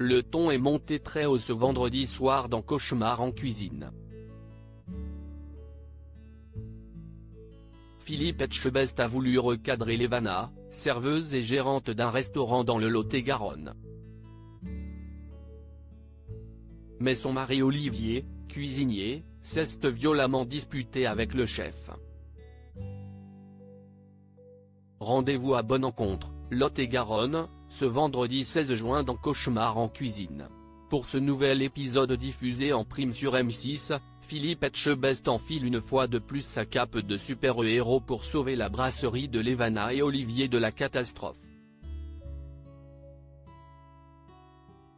Le ton est monté très haut ce vendredi soir dans Cauchemar en cuisine. Philippe Etchebest a voulu recadrer Levana, serveuse et gérante d'un restaurant dans le Lot-et-Garonne. Mais son mari Olivier, cuisinier, s'est violemment disputé avec le chef. Rendez-vous à Bonne-Encontre, Lot-et-Garonne, ce vendredi 16 juin dans Cauchemar en cuisine. Pour ce nouvel épisode diffusé en prime sur M6, Philippe Etchebest enfile une fois de plus sa cape de super-héros pour sauver la brasserie de Levana et Olivier de la catastrophe.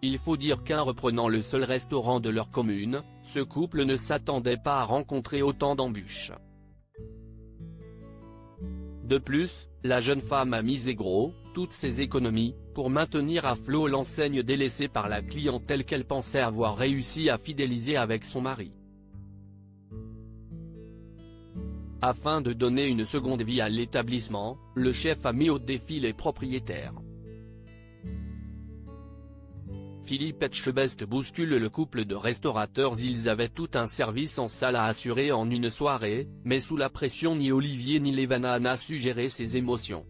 Il faut dire qu'en reprenant le seul restaurant de leur commune, ce couple ne s'attendait pas à rencontrer autant d'embûches. De plus, la jeune femme a misé gros, toutes ses économies, pour maintenir à flot l'enseigne délaissée par la clientèle qu'elle pensait avoir réussi à fidéliser avec son mari. Afin de donner une seconde vie à l'établissement, le chef a mis au défi les propriétaires. Philippe Etchebest bouscule le couple de restaurateurs. Ils avaient tout un service en salle à assurer en une soirée, mais sous la pression ni Olivier ni Levana n'a su gérer ses émotions.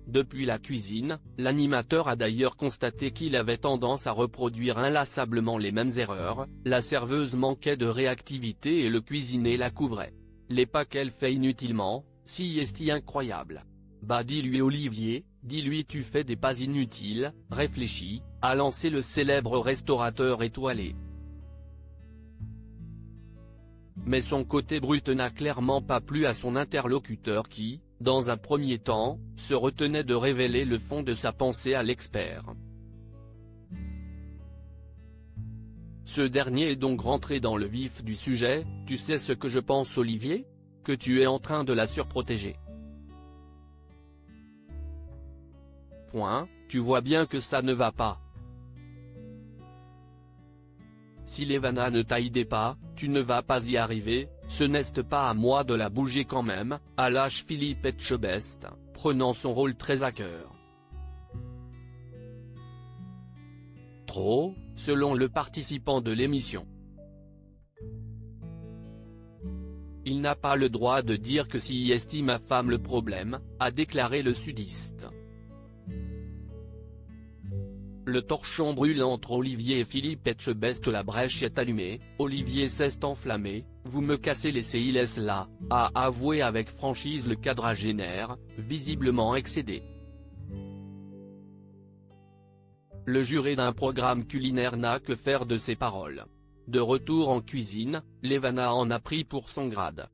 Depuis la cuisine, l'animateur a d'ailleurs constaté qu'il avait tendance à reproduire inlassablement les mêmes erreurs, la serveuse manquait de réactivité et le cuisinier la couvrait. Les pas qu'elle fait inutilement, si est incroyable. Bah dis-lui Olivier, dis-lui tu fais des pas inutiles, réfléchis, a lancé le célèbre restaurateur étoilé. Mais son côté brut n'a clairement pas plu à son interlocuteur qui, dans un premier temps, se retenait de révéler le fond de sa pensée à l'expert. Ce dernier est donc rentré dans le vif du sujet. Tu sais ce que je pense Olivier ? Que tu es en train de la surprotéger. Point, tu vois bien que ça ne va pas. Si Levana ne t'a aidé pas, tu ne vas pas y arriver, ce n'est pas à moi de la bouger quand même, a lâché Philippe Etchebest, prenant son rôle très à cœur. Trop, selon le participant de l'émission. Il n'a pas le droit de dire que si est ma femme le problème, a déclaré le sudiste. Le torchon brûle entre Olivier et Philippe Etchebest. La brèche est allumée, Olivier s'est enflammé, vous me cassez les CILS là, a avoué avec franchise le quadragénaire, visiblement excédé. Le juré d'un programme culinaire n'a que faire de ses paroles. De retour en cuisine, Levana en a pris pour son grade.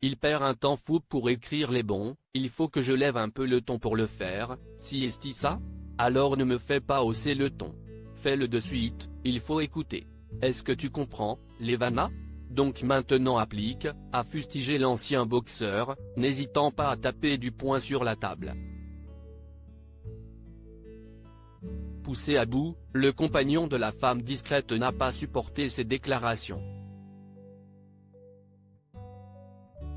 Il perd un temps fou pour écrire les bons, il faut que je lève un peu le ton pour le faire, si est ça ? Alors ne me fais pas hausser le ton. Fais-le de suite, il faut écouter. Est-ce que tu comprends, Levana ? Donc maintenant applique, a fustigé l'ancien boxeur, n'hésitant pas à taper du poing sur la table. Poussé à bout, le compagnon de la femme discrète n'a pas supporté ces déclarations.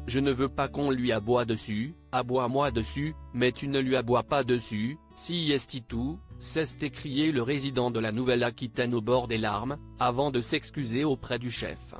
Je ne veux pas qu'on lui aboie dessus, aboie-moi dessus, mais tu ne lui aboies pas dessus, si est tout, s'est écrié le résident de la Nouvelle-Aquitaine au bord des larmes, avant de s'excuser auprès du chef.